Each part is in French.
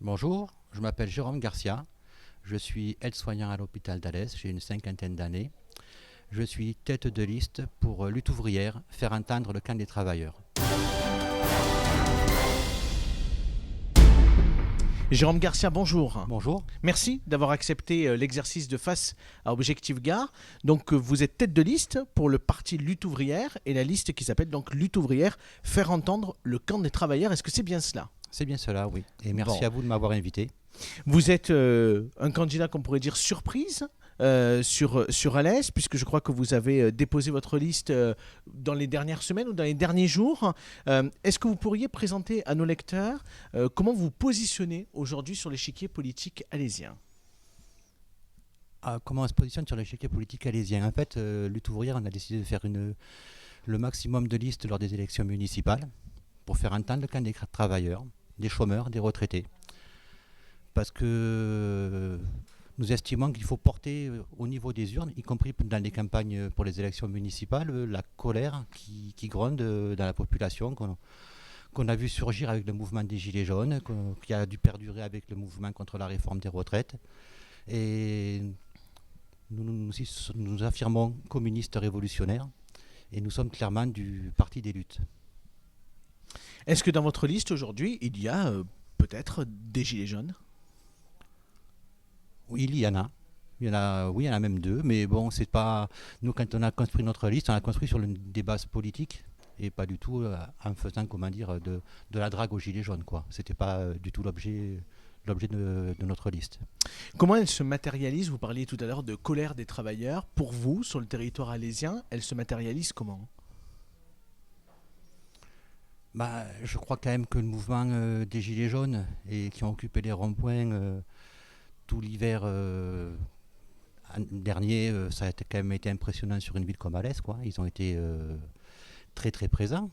Bonjour, je m'appelle Jérôme Garcia, je suis aide-soignant à l'hôpital d'Alès, j'ai une cinquantaine d'années. Je suis tête de liste pour Lutte ouvrière, faire entendre le camp des travailleurs. Jérôme Garcia, bonjour. Bonjour. Merci d'avoir accepté l'exercice de face à Objectif Gare. Donc vous êtes tête de liste pour le parti Lutte ouvrière et la liste qui s'appelle donc Lutte ouvrière, faire entendre le camp des travailleurs. Est-ce que c'est bien cela? C'est bien cela, oui. Et merci Bon. à vous de m'avoir invité. Vous êtes un candidat qu'on pourrait dire surprise sur Alès, puisque je crois que vous avez déposé votre liste dans les dernières semaines ou dans les derniers jours. Est-ce que vous pourriez présenter à nos lecteurs comment vous positionnez aujourd'hui sur l'échiquier politique alésien? Comment on se positionne sur l'échiquier politique alésien? En fait, Lutte ouvrière, on a décidé de faire le maximum de listes lors des élections municipales pour faire entendre le camp des travailleurs, des chômeurs, des retraités. Parce que nous estimons qu'il faut porter au niveau des urnes, y compris dans les campagnes pour les élections municipales, la colère qui gronde dans la population, qu'on a vu surgir avec le mouvement des Gilets jaunes, qui a dû perdurer avec le mouvement contre la réforme des retraites. Et nous affirmons communistes révolutionnaires et nous sommes clairement du parti des luttes. Est-ce que dans votre liste aujourd'hui, il y a peut-être des gilets jaunes? Oui, il y en a. Oui, il y en a même deux, mais bon, c'est pas. Nous, quand on a construit notre liste, on l'a construit sur des bases politiques et pas du tout en faisant, comment dire, de la drague aux gilets jaunes, quoi. C'était pas du tout l'objet de notre liste. Comment elle se matérialise? Vous parliez tout à l'heure de colère des travailleurs. Pour vous, sur le territoire alésien, elle se matérialise comment? Bah, je crois quand même que le mouvement des gilets jaunes et qui ont occupé les ronds-points tout l'hiver dernier, ça a quand même été impressionnant sur une ville comme Alès, quoi. Ils ont été très très présents.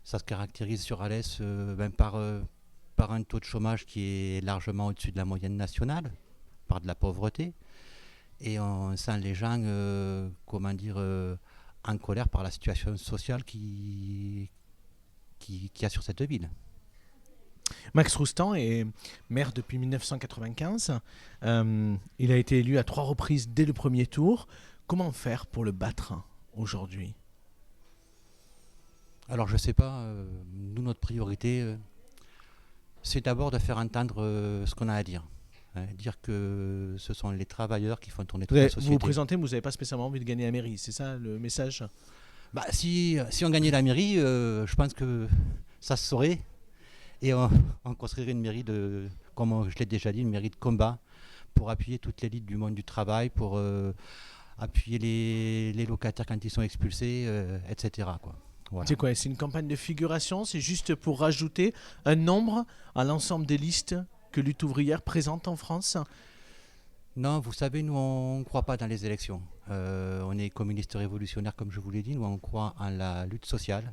Ça se caractérise sur Alès par un taux de chômage qui est largement au-dessus de la moyenne nationale, par de la pauvreté. Et on sent les gens, en colère par la situation sociale qu'il y a sur cette ville. Max Roustan est maire depuis 1995. Il a été élu à 3 reprises dès le premier tour. Comment faire pour le battre aujourd'hui? Alors je sais pas, nous notre priorité, c'est d'abord de faire entendre ce qu'on a à dire. Dire que ce sont les travailleurs qui font tourner toute la Vous société. vous présentez, mais vous n'avez pas spécialement envie de gagner la mairie. C'est ça le message? Bah, si on gagnait la mairie, je pense que ça se saurait. Et on construirait une mairie comme je l'ai déjà dit, une mairie de combat pour appuyer toute l'élite du monde du travail, pour appuyer les locataires quand ils sont expulsés, etc., quoi. Voilà. C'est quoi? C'est une campagne de figuration? C'est juste pour rajouter un nombre à l'ensemble des listes que Lutte ouvrière présente en France? Non, vous savez, nous on ne croit pas dans les élections. On est communistes révolutionnaires, comme je vous l'ai dit. Nous on croit en la lutte sociale,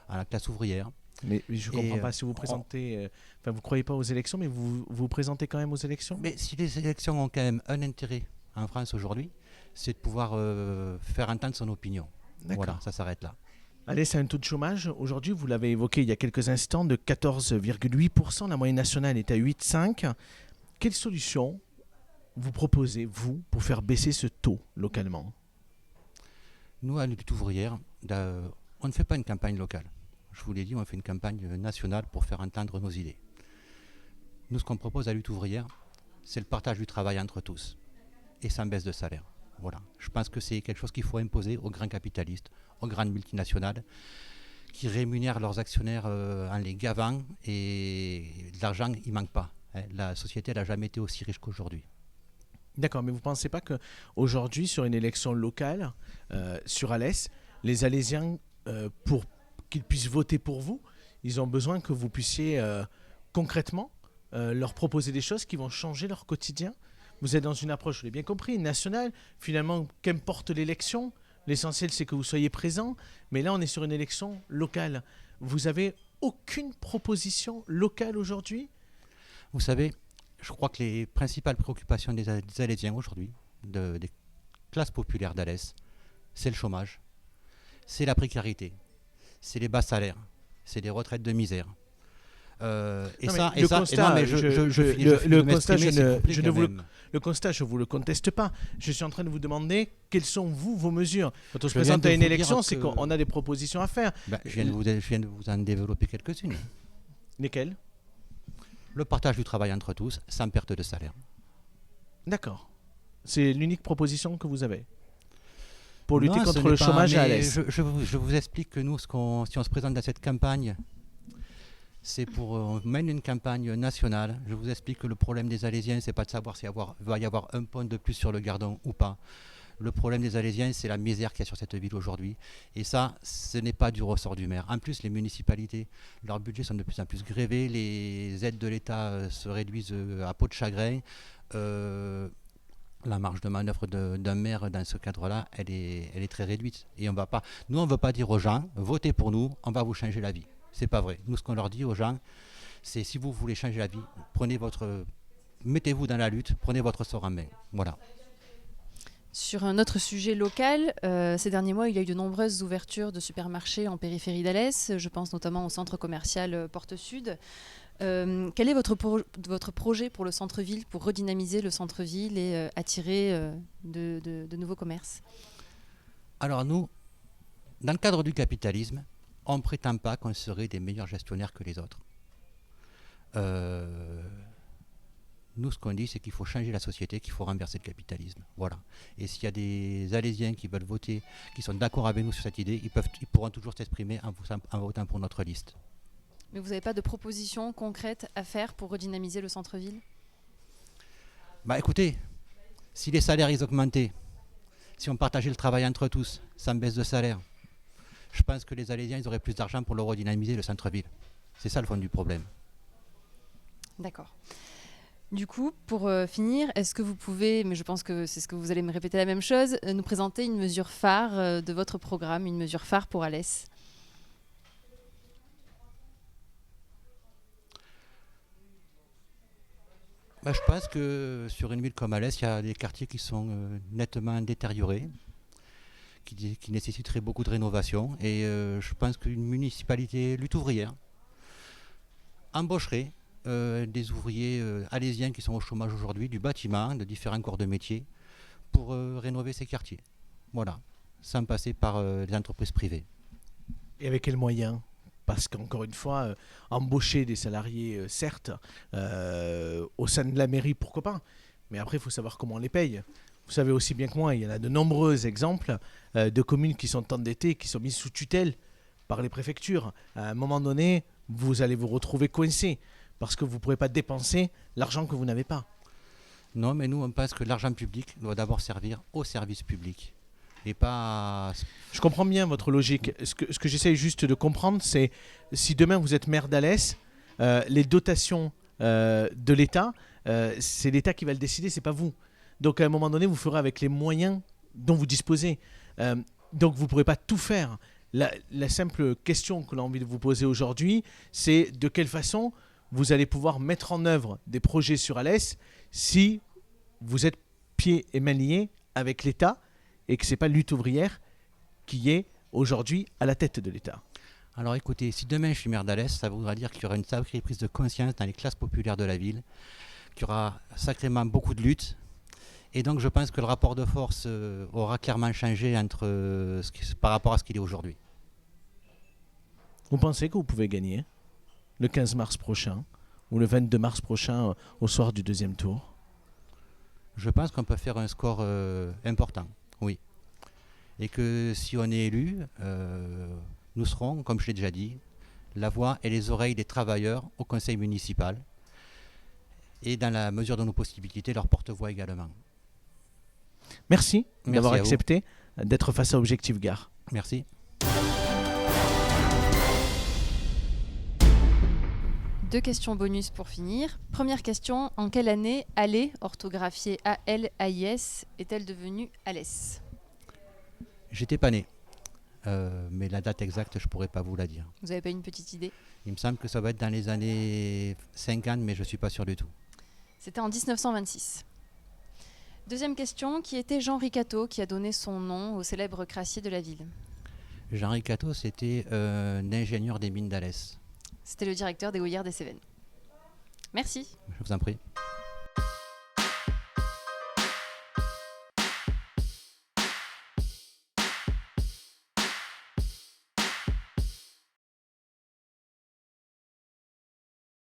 à la classe ouvrière. Mais je ne comprends pas si vous présentez. Vous croyez pas aux élections, mais vous vous présentez quand même aux élections? Mais si les élections ont quand même un intérêt en France aujourd'hui, c'est de pouvoir faire entendre son opinion. D'accord. Voilà, ça s'arrête là. Allez, c'est un taux de chômage. Aujourd'hui, vous l'avez évoqué il y a quelques instants, de 14,8%. La moyenne nationale est à 8,5%. Quelle solution vous proposez, vous, pour faire baisser ce taux localement? Nous, à Lutte ouvrière, on ne fait pas une campagne locale. Je vous l'ai dit, on fait une campagne nationale pour faire entendre nos idées. Nous, ce qu'on propose à Lutte ouvrière, c'est le partage du travail entre tous et sans baisse de salaire. Voilà. Je pense que c'est quelque chose qu'il faut imposer aux grands capitalistes, aux grandes multinationales, qui rémunèrent leurs actionnaires en les gavant, et l'argent, il ne manque pas. La société n'a jamais été aussi riche qu'aujourd'hui. D'accord, mais vous ne pensez pas qu'aujourd'hui, sur une élection locale, sur Alès, les Alésiens, pour qu'ils puissent voter pour vous, ils ont besoin que vous puissiez concrètement leur proposer des choses qui vont changer leur quotidien? Vous êtes dans une approche, je l'ai bien compris, nationale. Finalement, qu'importe l'élection, l'essentiel c'est que vous soyez présent. Mais là, on est sur une élection locale. Vous avez aucune proposition locale aujourd'hui? Vous savez, je crois que les principales préoccupations des Alésiens aujourd'hui, des classes populaires d'Alès, c'est le chômage, c'est la précarité, c'est les bas salaires, c'est les retraites de misère. Non, mais le constat, non, mais le constat, je ne vous le conteste pas. Je suis en train de vous demander quelles sont vos mesures. Quand on se Je viens présente de à une vous élection, dire c'est que- qu'on a des propositions à faire. Je viens de vous en développer quelques-unes. Lesquelles? Le partage du travail entre tous, sans perte de salaire. D'accord. C'est l'unique proposition que vous avez pour lutter Non, ce contre n'est le pas- chômage à mais Alès. je vous explique que nous, si on se présente dans cette campagne, c'est pour on mène une campagne nationale. Je vous explique que le problème des Alésiens, c'est pas de savoir s'il va y avoir un pont de plus sur le Gardon ou pas. Le problème des Alésiens, c'est la misère qu'il y a sur cette ville aujourd'hui. Et ça, ce n'est pas du ressort du maire. En plus, les municipalités, leurs budgets sont de plus en plus grévés. Les aides de l'État se réduisent à peau de chagrin. La marge de manœuvre d'un maire dans ce cadre-là, elle est très réduite. Et on ne veut pas dire aux gens, votez pour nous, on va vous changer la vie. C'est pas vrai. Nous, ce qu'on leur dit aux gens, c'est si vous voulez changer la vie, mettez-vous dans la lutte, prenez votre sort en main. Voilà. Sur un autre sujet local, ces derniers mois, il y a eu de nombreuses ouvertures de supermarchés en périphérie d'Alès. Je pense notamment au centre commercial Porte Sud. Quel est votre projet pour le centre-ville, pour redynamiser le centre-ville et attirer de nouveaux commerces? Alors nous, dans le cadre du capitalisme, on ne prétend pas qu'on serait des meilleurs gestionnaires que les autres. Nous, ce qu'on dit, c'est qu'il faut changer la société, qu'il faut renverser le capitalisme. Voilà. Et s'il y a des Alésiens qui veulent voter, qui sont d'accord avec nous sur cette idée, ils pourront toujours s'exprimer en votant pour notre liste. Mais vous n'avez pas de propositions concrètes à faire pour redynamiser le centre-ville? Écoutez, si les salaires ils augmentaient, si on partageait le travail entre tous, sans baisse de salaire, je pense que les Alésiens ils auraient plus d'argent pour le redynamiser, le centre-ville. C'est ça le fond du problème. D'accord. Du coup, pour finir, est-ce que vous pouvez, mais je pense que c'est ce que vous allez me répéter la même chose, nous présenter une mesure phare de votre programme, une mesure phare pour Alès? Je pense que sur une ville comme Alès, il y a des quartiers qui sont nettement détériorés, qui nécessiteraient beaucoup de rénovation. Et je pense qu'une municipalité lutte ouvrière embaucherait des ouvriers alésiens qui sont au chômage aujourd'hui, du bâtiment, de différents corps de métier, pour rénover ces quartiers. Voilà, sans passer par les entreprises privées. Et avec quels moyens? Parce qu'encore une fois, embaucher des salariés, certes, au sein de la mairie, pourquoi pas. Mais après, il faut savoir comment on les paye. Vous savez aussi bien que moi, il y en a de nombreux exemples de communes qui sont endettées, qui sont mises sous tutelle par les préfectures. À un moment donné, vous allez vous retrouver coincé parce que vous ne pourrez pas dépenser l'argent que vous n'avez pas. Non, mais nous, on pense que l'argent public doit d'abord servir au service public. Et pas... Je comprends bien votre logique. Ce que j'essaye juste de comprendre, c'est si demain vous êtes maire d'Alès, les dotations de l'État, c'est l'État qui va le décider, c'est pas vous. Donc à un moment donné, vous ferez avec les moyens dont vous disposez. Donc vous ne pourrez pas tout faire. La simple question que l'on a envie de vous poser aujourd'hui, c'est de quelle façon vous allez pouvoir mettre en œuvre des projets sur Alès si vous êtes pieds et mains liés avec l'État et que ce n'est pas Lutte ouvrière qui est aujourd'hui à la tête de l'État. Alors écoutez, si demain je suis maire d'Alès, ça voudra dire qu'il y aura une sacrée prise de conscience dans les classes populaires de la ville, qu'il y aura sacrément beaucoup de luttes. Et donc je pense que le rapport de force aura clairement changé par rapport à ce qu'il est aujourd'hui. Vous pensez que vous pouvez gagner le 15 mars prochain ou le 22 mars prochain au soir du deuxième tour? Je pense qu'on peut faire un score important, oui. Et que si on est élu, nous serons, comme je l'ai déjà dit, la voix et les oreilles des travailleurs au conseil municipal et dans la mesure de nos possibilités, leur porte-voix également. Merci d'avoir à vous. accepté d'être face à Objectif Gare. Merci. Deux questions bonus pour finir. Première question, en quelle année Alès, orthographié A-L-A-I-S, est-elle devenue Alès? J'étais pas né, mais la date exacte, je pourrais pas vous la dire. Vous n'avez pas une petite idée? Il me semble que ça va être dans les années 50, mais je ne suis pas sûr du tout. C'était en 1926. Deuxième question, qui était Jean Ricateau, qui a donné son nom au célèbre crassier de la ville? Jean Ricateau, c'était un ingénieur des mines d'Alès. C'était le directeur des Houillères des Cévennes. Merci. Je vous en prie.